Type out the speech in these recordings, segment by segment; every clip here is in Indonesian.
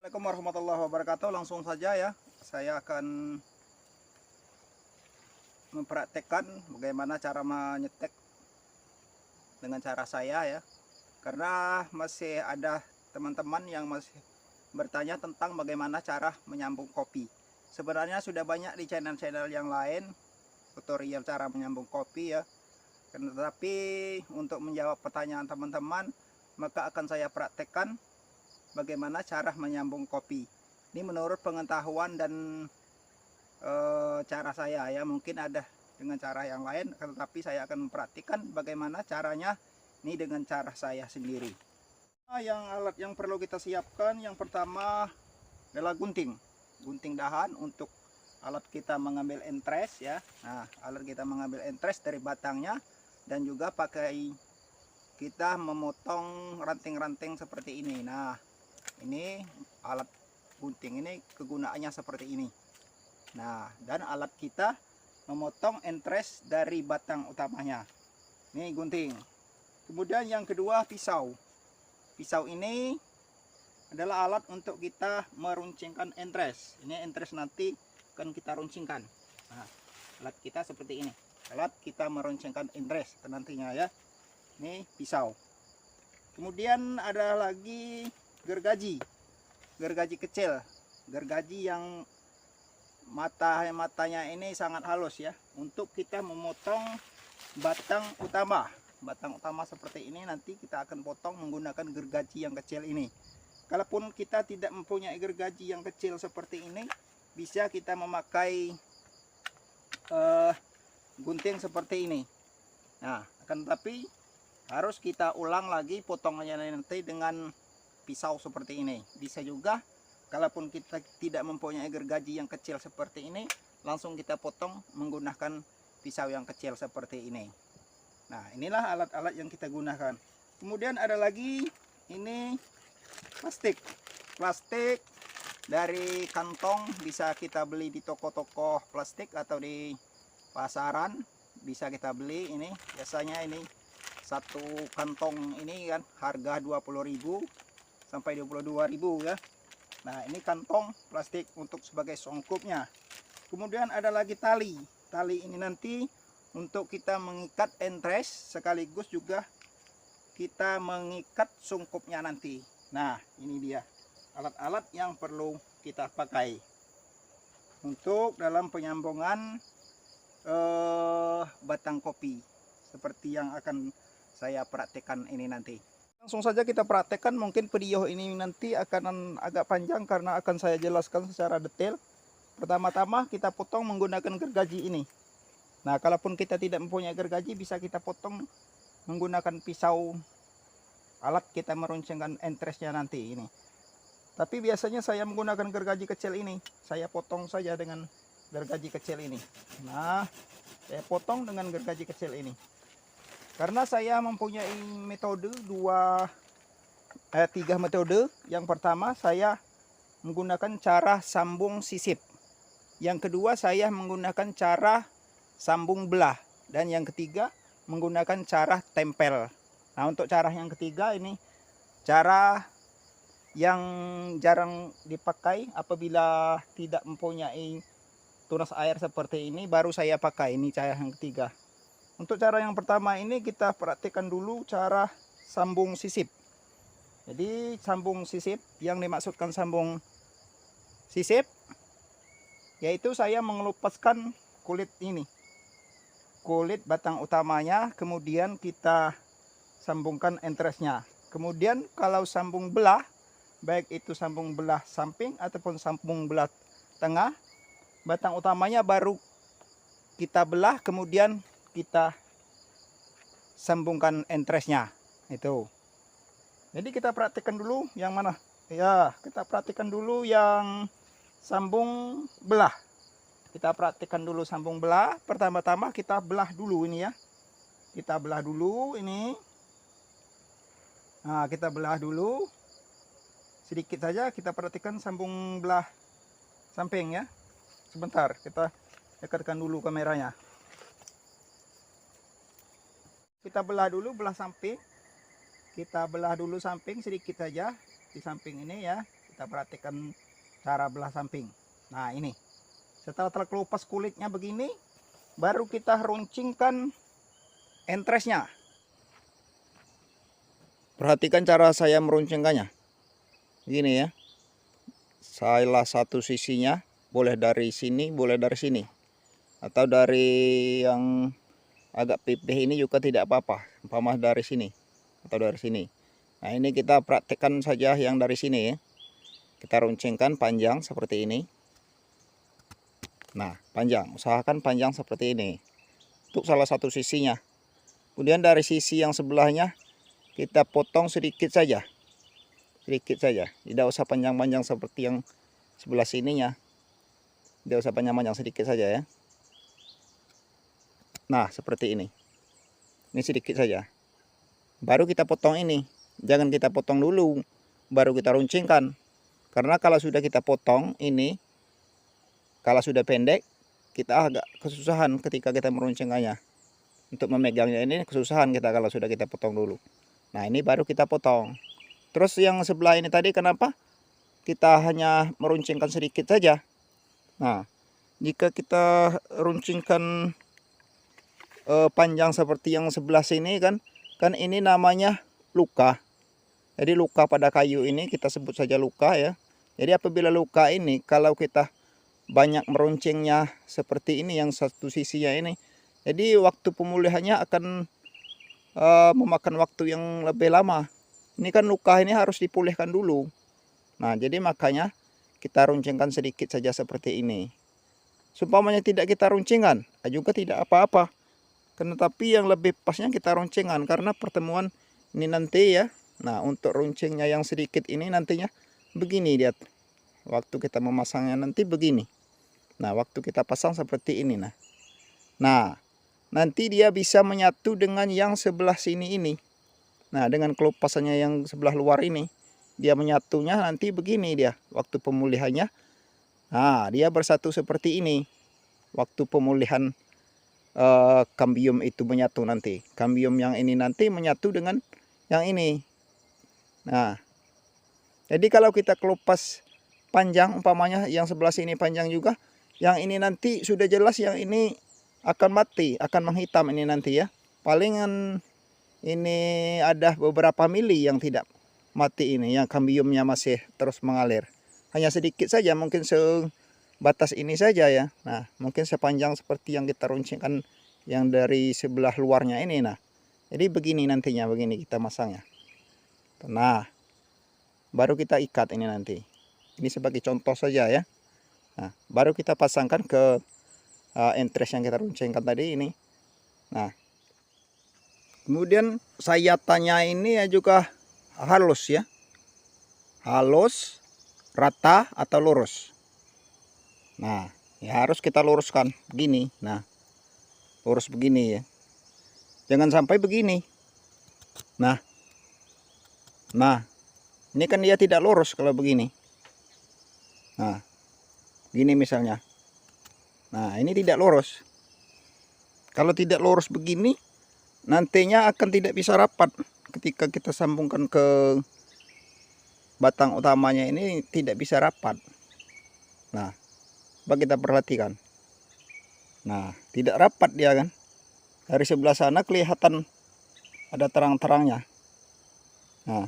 Assalamualaikum warahmatullahi wabarakatuh. Langsung saja ya, saya akan mempraktekkan bagaimana cara menyetek dengan cara saya ya. Karena masih ada teman-teman yang masih bertanya tentang bagaimana cara menyambung kopi. Sebenarnya sudah banyak di channel-channel yang lain tutorial cara menyambung kopi ya. Tetapi untuk menjawab pertanyaan teman-teman, maka akan saya praktekkan bagaimana cara menyambung kopi. Ini menurut pengetahuan dan cara saya ya, mungkin ada dengan cara yang lain, tetapi saya akan mempraktikkan bagaimana caranya ini dengan cara saya sendiri. Alat yang perlu kita siapkan, yang pertama adalah gunting dahan untuk alat kita mengambil entres ya. Nah, alat kita mengambil entres dari batangnya, dan juga pakai kita memotong ranting-ranting seperti ini. Nah, ini alat gunting ini kegunaannya seperti ini. Nah, dan alat kita memotong entres dari batang utamanya. Ini gunting. Kemudian yang kedua pisau. Pisau ini adalah alat untuk kita meruncingkan entres. Ini entres nanti akan kita runcingkan. Nah, alat kita seperti ini. Alat kita meruncingkan entres nantinya ya. Ini pisau. Kemudian ada lagi gergaji kecil, gergaji yang matanya ini sangat halus ya, untuk kita memotong batang utama seperti ini. Nanti kita akan potong menggunakan gergaji yang kecil ini. Kalaupun kita tidak mempunyai gergaji yang kecil seperti ini, bisa kita memakai gunting seperti ini. Nah, akan tetapi harus kita ulang lagi potongannya nanti dengan pisau seperti ini. Bisa juga kalaupun kita tidak mempunyai gergaji yang kecil seperti ini, langsung kita potong menggunakan pisau yang kecil seperti ini. Nah, inilah alat-alat yang kita gunakan. Kemudian ada lagi ini plastik dari kantong, bisa kita beli di toko-toko plastik atau di pasaran bisa kita beli. Ini biasanya ini satu kantong ini kan harga 20.000 sampai 22.000 ya. Nah, ini kantong plastik untuk sebagai songkupnya. Kemudian ada lagi tali ini nanti untuk kita mengikat entres, sekaligus juga kita mengikat sungkupnya nanti. Nah, ini dia alat-alat yang perlu kita pakai untuk dalam penyambungan batang kopi seperti yang akan saya praktekkan ini nanti. Langsung saja kita praktekkan. Mungkin video ini nanti akan agak panjang karena akan saya jelaskan secara detail. Pertama-tama kita potong menggunakan gergaji ini. Nah, kalaupun kita tidak mempunyai gergaji, bisa kita potong menggunakan pisau alat kita meruncingkan entresnya nanti ini. Tapi biasanya saya menggunakan gergaji kecil ini. Saya potong saja dengan gergaji kecil ini. Nah, saya potong dengan gergaji kecil ini. Karena saya mempunyai metode 3 metode. Yang pertama saya menggunakan cara sambung sisip. Yang kedua saya menggunakan cara sambung belah. Dan yang ketiga menggunakan cara tempel. Nah, untuk cara yang ketiga ini cara yang jarang dipakai apabila tidak mempunyai tunas air seperti ini, baru saya pakai. Ini cara yang ketiga. Untuk cara yang pertama ini kita praktikkan dulu cara sambung sisip. Jadi sambung sisip, yang dimaksudkan sambung sisip yaitu saya mengelupaskan kulit ini, kulit batang utamanya, kemudian kita sambungkan entresnya. Kemudian kalau sambung belah, baik itu sambung belah samping ataupun sambung belah tengah, batang utamanya baru kita belah, kemudian kita sambungkan entresnya itu. Jadi kita praktikkan dulu yang mana ya, kita praktikkan dulu yang sambung belah. Kita praktikkan dulu sambung belah. Pertama-tama kita belah dulu ini ya, kita belah dulu ini. Nah, kita belah dulu sedikit saja. Kita praktikkan sambung belah samping ya. Sebentar, kita dekatkan dulu kameranya. Kita belah dulu belah samping. Kita belah dulu samping sedikit saja di samping ini ya. kita perhatikan cara belah samping. Nah ini, setelah terkelupas kulitnya begini, baru kita runcingkan entresnya. Perhatikan cara saya meruncingkannya. Gini ya, salah satu sisinya boleh dari sini, boleh dari sini, atau dari yang agak pipih ini juga tidak apa-apa, umpama dari sini atau dari sini. Nah ini kita praktekkan saja yang dari sini ya. Kita runcingkan panjang seperti ini. Nah panjang, usahakan panjang seperti ini untuk salah satu sisinya. Kemudian dari sisi yang sebelahnya kita potong sedikit saja, tidak usah panjang-panjang seperti yang sebelah sininya, tidak usah panjang-panjang, sedikit saja ya. Nah seperti ini sedikit saja, baru kita potong ini. Jangan kita potong dulu baru kita runcingkan, karena kalau sudah kita potong ini, kalau sudah pendek, kita agak kesusahan ketika kita meruncingkannya. Untuk memegangnya ini kesusahan kita kalau sudah kita potong dulu. Nah ini baru kita potong. Terus yang sebelah ini tadi kenapa kita hanya meruncingkan sedikit saja? Nah jika kita runcingkan panjang seperti yang sebelah sini kan ini namanya luka. Jadi luka pada kayu ini kita sebut saja luka ya. Jadi apabila luka ini, kalau kita banyak meruncingnya seperti ini yang satu sisinya ini, jadi waktu pemulihannya akan memakan waktu yang lebih lama. Ini kan luka ini harus dipulihkan dulu. Nah jadi makanya kita runcingkan sedikit saja seperti ini. Seumpamanya tidak kita runcingkan juga tidak apa-apa. Tetapi yang lebih pasnya kita runcingkan, karena pertemuan ini nanti ya. Nah untuk runcingnya yang sedikit ini nantinya begini, lihat. Waktu kita memasangnya nanti begini. Nah waktu kita pasang seperti ini. Nah nanti dia bisa menyatu dengan yang sebelah sini ini. Nah dengan kelupasannya yang sebelah luar ini, dia menyatunya nanti begini dia waktu pemulihannya. Nah dia bersatu seperti ini waktu pemulihan kambium itu menyatu nanti. Kambium yang ini nanti menyatu dengan yang ini. Nah jadi kalau kita kelupas panjang, umpamanya yang sebelah sini panjang juga, yang ini nanti sudah jelas yang ini akan mati, akan menghitam ini nanti ya. Palingan ini ada beberapa mili yang tidak mati ini, yang kambiumnya masih terus mengalir. Hanya sedikit saja, mungkin sebatas ini saja ya. Nah mungkin sepanjang seperti yang kita runcingkan yang dari sebelah luarnya ini. Nah jadi begini nantinya, begini kita masangnya. Nah baru kita ikat ini nanti. Ini sebagai contoh saja ya. Nah baru kita pasangkan ke entres yang kita runcingkan tadi ini. Nah kemudian sayatannya ini ya juga halus ya, halus, rata atau lurus. Nah ya harus kita luruskan begini. Nah lurus begini ya, jangan sampai begini. Nah ini kan dia tidak lurus kalau begini. Nah gini misalnya. Nah ini tidak lurus. Kalau tidak lurus begini, nantinya akan tidak bisa rapat ketika kita sambungkan ke batang utamanya, ini tidak bisa rapat. Nah coba kita perhatikan. Nah tidak rapat dia kan. Dari sebelah sana kelihatan ada terang-terangnya. Nah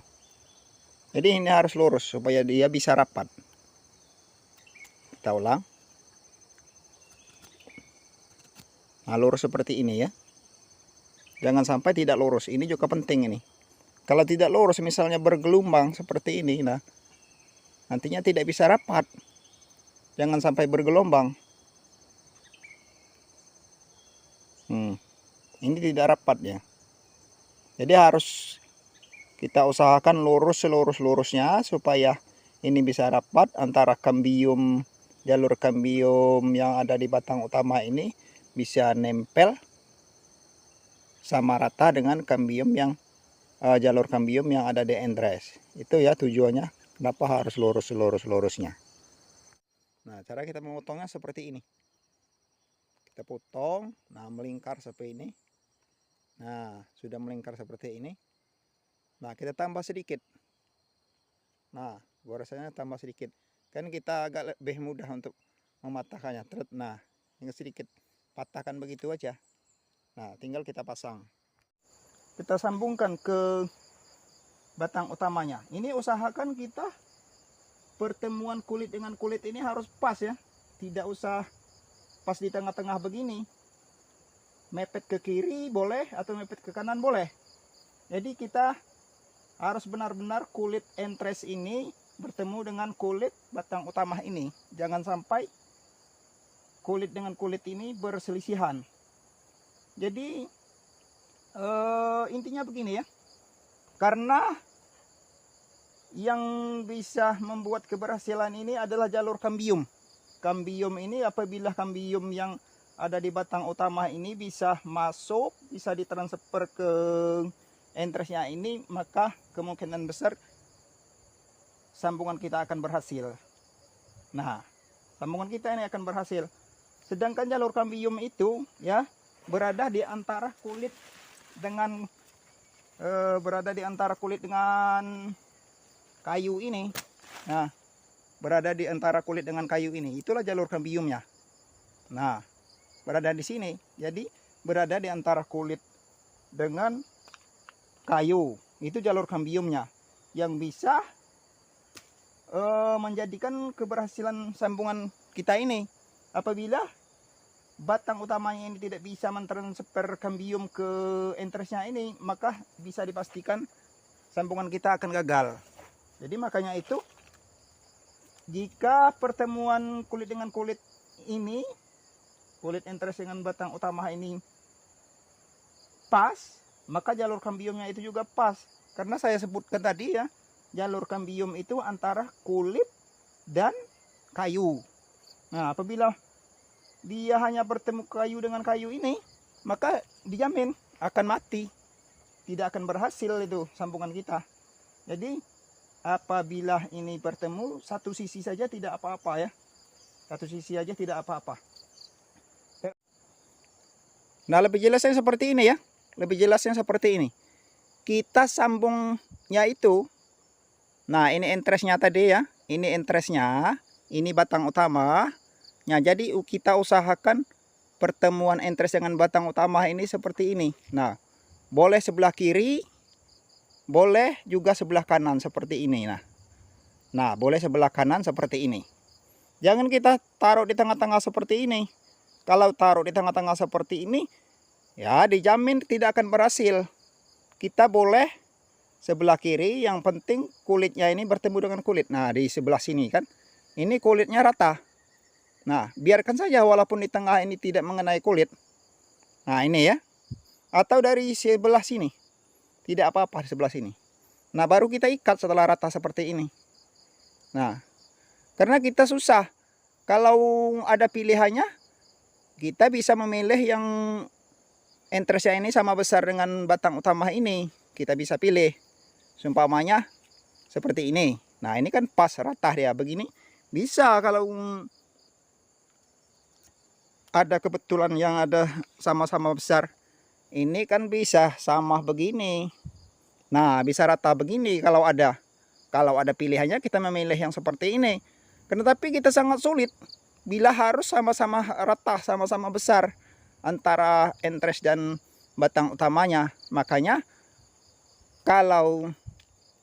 jadi ini harus lurus supaya dia bisa rapat. Kita ulang. Nah lurus seperti ini ya. Jangan sampai tidak lurus. Ini juga penting ini. Kalau tidak lurus misalnya bergelombang seperti ini, nah nantinya tidak bisa rapat. Jangan sampai bergelombang. Ini tidak rapat ya. Jadi harus kita usahakan lurus selurus-lurusnya supaya ini bisa rapat antara kambium, jalur kambium yang ada di batang utama ini bisa nempel sama rata dengan kambium yang jalur kambium yang ada di entres. Itu ya tujuannya kenapa harus lurusnya. Nah cara kita memotongnya seperti ini. Kita potong, nah melingkar seperti ini. Nah sudah melingkar seperti ini. Nah kita tambah sedikit. Nah goresannya tambah sedikit. Kan kita agak lebih mudah untuk mematahkannya. Nah, tinggal sedikit patahkan begitu aja. Nah, tinggal kita pasang. Kita sambungkan ke batang utamanya. Ini usahakan kita pertemuan kulit dengan kulit ini harus pas ya. Tidak usah pas di tengah-tengah begini. Mepet ke kiri boleh atau mepet ke kanan boleh. Jadi kita harus benar-benar kulit entres ini bertemu dengan kulit batang utama ini. Jangan sampai kulit dengan kulit ini berselisihan. Jadi intinya begini ya. Karena yang bisa membuat keberhasilan ini adalah jalur kambium. Kambium ini apabila kambium yang ada di batang utama ini bisa masuk, bisa ditransfer ke entresnya ini, maka kemungkinan besar sambungan kita akan berhasil. Nah, sambungan kita ini akan berhasil. Sedangkan jalur kambium itu ya berada di antara kulit dengan kayu ini. Nah, berada di antara kulit dengan kayu ini. Itulah jalur kambiumnya. Nah, berada di sini. Jadi berada di antara kulit dengan kayu. Itu jalur kambiumnya yang bisa menjadikan keberhasilan sambungan kita ini. Apabila batang utamanya ini tidak bisa mentransfer kambium ke entresnya ini, maka bisa dipastikan sambungan kita akan gagal. Jadi makanya itu, jika pertemuan kulit dengan kulit ini, kulit entres dengan batang utama ini pas, maka jalur kambiumnya itu juga pas. Karena saya sebutkan tadi ya, jalur kambium itu antara kulit dan kayu. Nah, apabila dia hanya bertemu kayu dengan kayu ini, maka dijamin akan mati. Tidak akan berhasil itu sambungan kita. Jadi apabila ini bertemu satu sisi saja tidak apa-apa ya. Satu sisi saja tidak apa-apa. Nah, lebih jelasnya seperti ini ya. Lebih jelasnya seperti ini. Kita sambungnya itu. Nah, ini entresnya tadi ya. Ini entresnya. Ini batang utama. Nah, jadi kita usahakan pertemuan entres dengan batang utama ini seperti ini. Nah, boleh sebelah kiri, boleh juga sebelah kanan seperti ini. Nah, boleh sebelah kanan seperti ini. Jangan kita taruh di tengah-tengah seperti ini. Kalau taruh di tengah-tengah seperti ini, ya dijamin tidak akan berhasil. Kita boleh sebelah kiri, yang penting kulitnya ini bertemu dengan kulit. Nah, di sebelah sini kan, ini kulitnya rata. Nah, biarkan saja walaupun di tengah ini tidak mengenai kulit. Nah, ini ya. Atau dari sebelah sini. Tidak apa-apa di sebelah sini. Nah, baru kita ikat setelah rata seperti ini. Nah, karena kita susah. Kalau ada pilihannya, kita bisa memilih yang entresnya ini sama besar dengan batang utama ini. Kita bisa pilih. Seumpamanya seperti ini. Nah, ini kan pas rata dia begini. Bisa kalau ada kebetulan yang ada sama-sama besar, ini kan bisa sama begini. Nah, bisa rata begini kalau ada. Kalau ada pilihannya kita memilih yang seperti ini. Tetapi kita sangat sulit bila harus sama-sama rata, sama-sama besar antara entres dan batang utamanya. Makanya kalau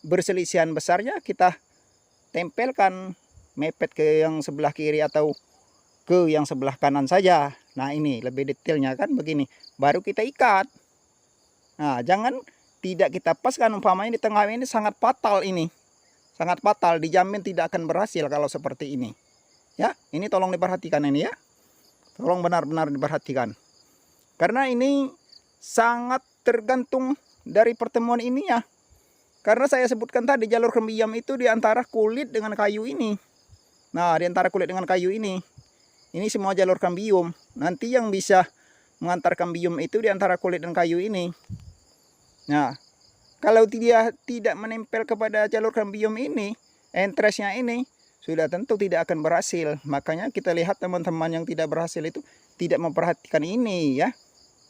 berselisihan besarnya kita tempelkan mepet ke yang sebelah kiri atau ke yang sebelah kanan saja. Nah, ini lebih detailnya kan begini. Baru kita ikat. Nah, jangan tidak kita paskan, umpamanya di tengah ini sangat fatal ini. Sangat fatal, dijamin tidak akan berhasil kalau seperti ini. Ya, ini tolong diperhatikan ini ya. Tolong benar-benar diperhatikan. Karena ini sangat tergantung dari pertemuan ini ya. Karena saya sebutkan tadi jalur kambium itu di antara kulit dengan kayu ini. Nah, di antara kulit dengan kayu ini. Ini semua jalur kambium. Nanti yang bisa mengantar kambium itu di antara kulit dan kayu ini. Nah, kalau dia tidak menempel kepada jalur kambium ini, entresnya ini, sudah tentu tidak akan berhasil. Makanya kita lihat teman-teman yang tidak berhasil itu tidak memperhatikan ini ya.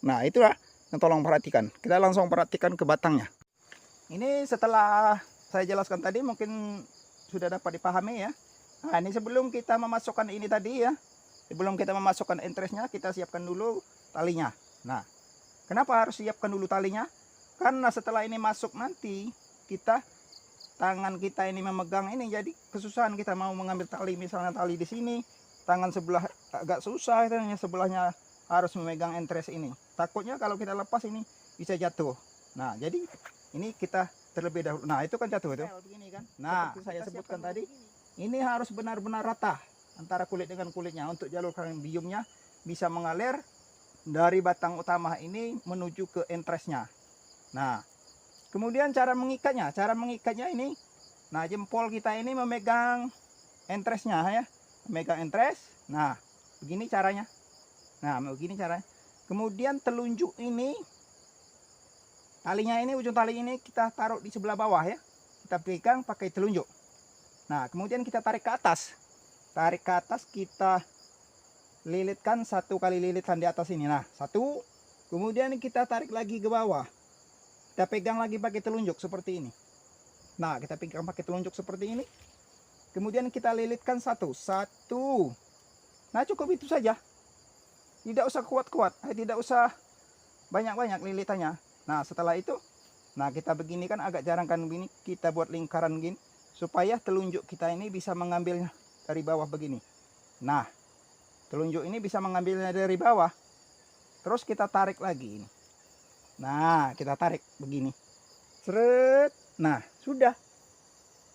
Nah, itulah yang tolong perhatikan. Kita langsung perhatikan ke batangnya. Ini setelah saya jelaskan tadi, mungkin sudah dapat dipahami ya. Nah, ini sebelum kita memasukkan ini tadi ya, sebelum kita memasukkan interestnya, kita siapkan dulu talinya. Nah, kenapa harus siapkan dulu talinya? Karena setelah ini masuk nanti, tangan kita ini memegang ini, jadi kesusahan kita mau mengambil tali. Misalnya tali di sini, tangan sebelah agak susah, sebelahnya harus memegang interest ini. Takutnya kalau kita lepas ini bisa jatuh. Nah, jadi ini kita terlebih dahulu. Nah, itu kan jatuh itu. Nah, saya sebutkan tadi, ini harus benar-benar rata antara kulit dengan kulitnya untuk jalur kambiumnya bisa mengalir dari batang utama ini menuju ke interestnya. Nah, kemudian cara mengikatnya ini, nah jempol kita ini memegang interestnya ya, memegang interest. Nah, begini caranya. Kemudian telunjuk ini, talinya ini, ujung tali ini kita taruh di sebelah bawah ya. Kita pegang pakai telunjuk. Nah, kemudian kita tarik ke atas. Tarik ke atas, kita lilitkan 1 kali lilitan di atas ini. Nah, 1. Kemudian kita tarik lagi ke bawah. Kita pegang lagi pakai telunjuk seperti ini. Nah, kita pegang pakai telunjuk seperti ini. Kemudian kita lilitkan 1. Nah, cukup itu saja. Tidak usah kuat-kuat, tidak usah banyak-banyak lilitannya. Nah, setelah itu, nah kita begini kan agak jarang kan begini, kita buat lingkaran begini supaya telunjuk kita ini bisa mengambilnya dari bawah begini. Nah, telunjuk ini bisa mengambilnya dari bawah. Terus kita tarik lagi ini. Nah, kita tarik begini. Seret. Nah, sudah.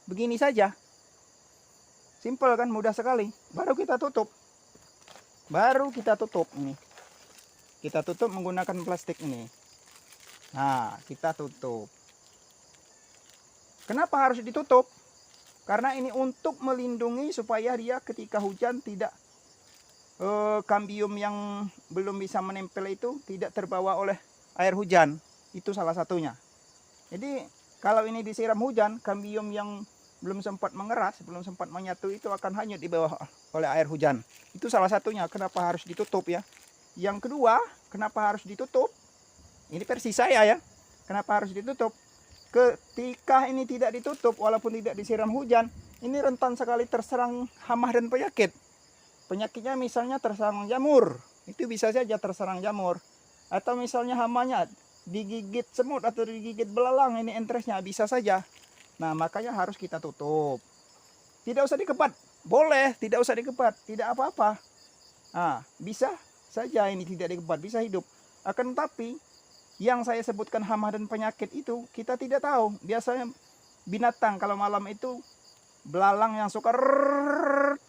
Begini saja. Simple kan, mudah sekali. Baru kita tutup. Ini. Kita tutup menggunakan plastik ini. Nah, kita tutup. Kenapa harus ditutup? Karena ini untuk melindungi supaya dia ketika hujan tidak kambium yang belum bisa menempel itu tidak terbawa oleh air hujan. Itu salah satunya. Jadi kalau ini disiram hujan, kambium yang belum sempat mengeras, belum sempat menyatu itu akan hanyut di bawah oleh air hujan. Itu salah satunya kenapa harus ditutup ya. Yang kedua, kenapa harus ditutup? Ini versi saya ya. Kenapa harus ditutup? Ketika ini tidak ditutup, walaupun tidak disiram hujan, ini rentan sekali terserang hama dan penyakit. Penyakitnya misalnya terserang jamur. Itu bisa saja terserang jamur. Atau misalnya hamanya digigit semut atau digigit belalang, ini interestnya bisa saja. Nah, makanya harus kita tutup. Tidak usah dikepat. Boleh, tidak usah dikepat. Tidak apa-apa. Nah, bisa saja ini tidak dikepat, bisa hidup. Akan tetapi yang saya sebutkan hama dan penyakit itu kita tidak tahu. Biasanya binatang kalau malam itu belalang yang suka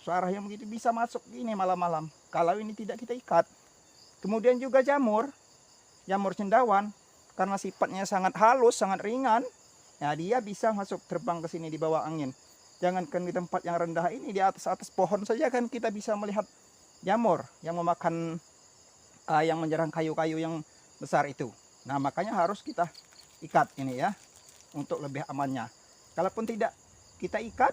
suara yang begitu bisa masuk ini malam-malam. Kalau ini tidak kita ikat. Kemudian juga jamur cendawan karena sifatnya sangat halus, sangat ringan. Ya, dia bisa masuk terbang ke sini di bawah angin. Jangankan di tempat yang rendah ini, di atas pohon saja kan kita bisa melihat jamur yang memakan yang menyerang kayu-kayu yang besar itu. Nah, makanya harus kita ikat ini ya, untuk lebih amannya. Kalaupun tidak kita ikat,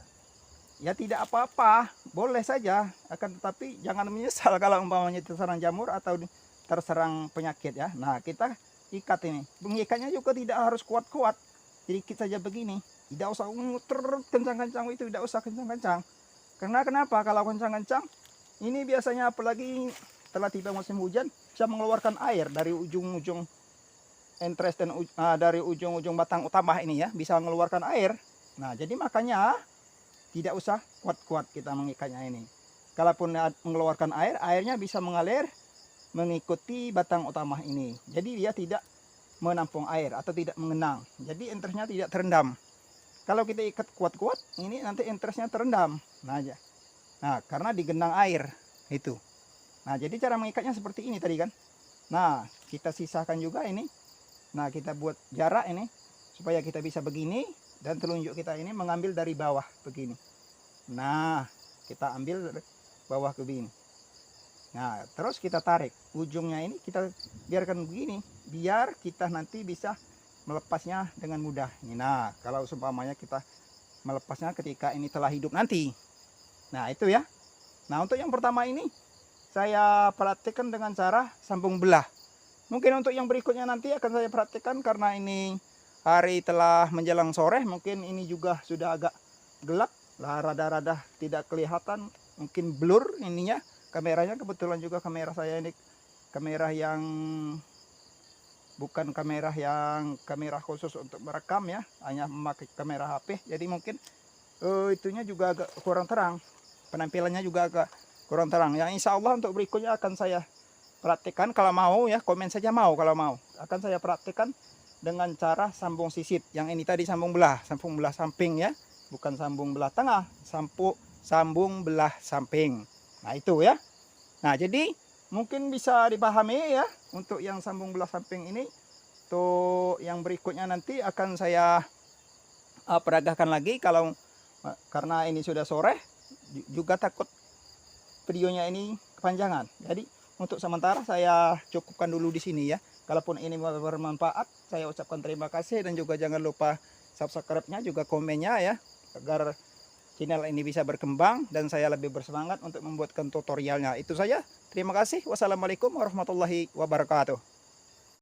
ya tidak apa-apa, boleh saja. Akan tetapi jangan menyesal kalau umpamanya terserang jamur atau terserang penyakit ya. Nah, kita ikat ini. Mengikatnya juga tidak harus kuat-kuat. Sedikit saja begini. Tidak usah kencang-kencang itu, tidak usah kencang-kencang. Karena kenapa? Kalau kencang-kencang, ini biasanya apalagi setelah tiba musim hujan, bisa mengeluarkan air dari ujung-ujung interest dan dari ujung-ujung batang utama ini ya, bisa mengeluarkan air. Nah, jadi makanya tidak usah kuat-kuat kita mengikatnya ini. Kalaupun mengeluarkan air, airnya bisa mengalir mengikuti batang utama ini. Jadi dia tidak menampung air atau tidak mengenang. Jadi interestnya tidak terendam. Kalau kita ikat kuat-kuat, ini nanti interestnya terendam. Nah, karena digenang air itu. Nah, jadi cara mengikatnya seperti ini tadi kan. Nah, kita sisakan juga ini. Nah, kita buat jarak ini supaya kita bisa begini dan telunjuk kita ini mengambil dari bawah begini. Nah, kita ambil dari bawah ke begini. Nah, terus kita tarik ujungnya ini, kita biarkan begini biar kita nanti bisa melepasnya dengan mudah. Nah, kalau seumpamanya kita melepasnya ketika ini telah hidup nanti. Nah, itu ya. Nah, untuk yang pertama ini saya praktikkan dengan cara sambung belah. Mungkin untuk yang berikutnya nanti akan saya praktikkan karena ini hari telah menjelang sore, mungkin ini juga sudah agak gelap. lah rada-rada tidak kelihatan, mungkin blur ininya kameranya. Kebetulan juga kamera saya ini kamera yang bukan kamera khusus untuk merekam ya, hanya memakai kamera HP, jadi mungkin itunya juga agak kurang terang, penampilannya juga agak kurang terang. Yang insya Allah untuk berikutnya akan saya praktekkan, kalau mau ya komen saja mau, kalau mau akan saya praktekkan dengan cara sambung sisit. Yang ini tadi sambung belah samping ya, bukan sambung belah tengah, sambung belah samping. Nah itu ya. Nah jadi mungkin bisa dipahami ya untuk yang sambung belah samping ini. Tuh yang berikutnya nanti akan saya peragakan lagi, kalau karena ini sudah sore juga takut videonya ini kepanjangan. Jadi untuk sementara saya cukupkan dulu di sini ya. Kalaupun ini bermanfaat, saya ucapkan terima kasih, dan juga jangan lupa subscribe-nya juga komennya ya, agar channel ini bisa berkembang dan saya lebih bersemangat untuk membuatkan tutorialnya. Itu saja. Terima kasih. Wassalamualaikum warahmatullahi wabarakatuh.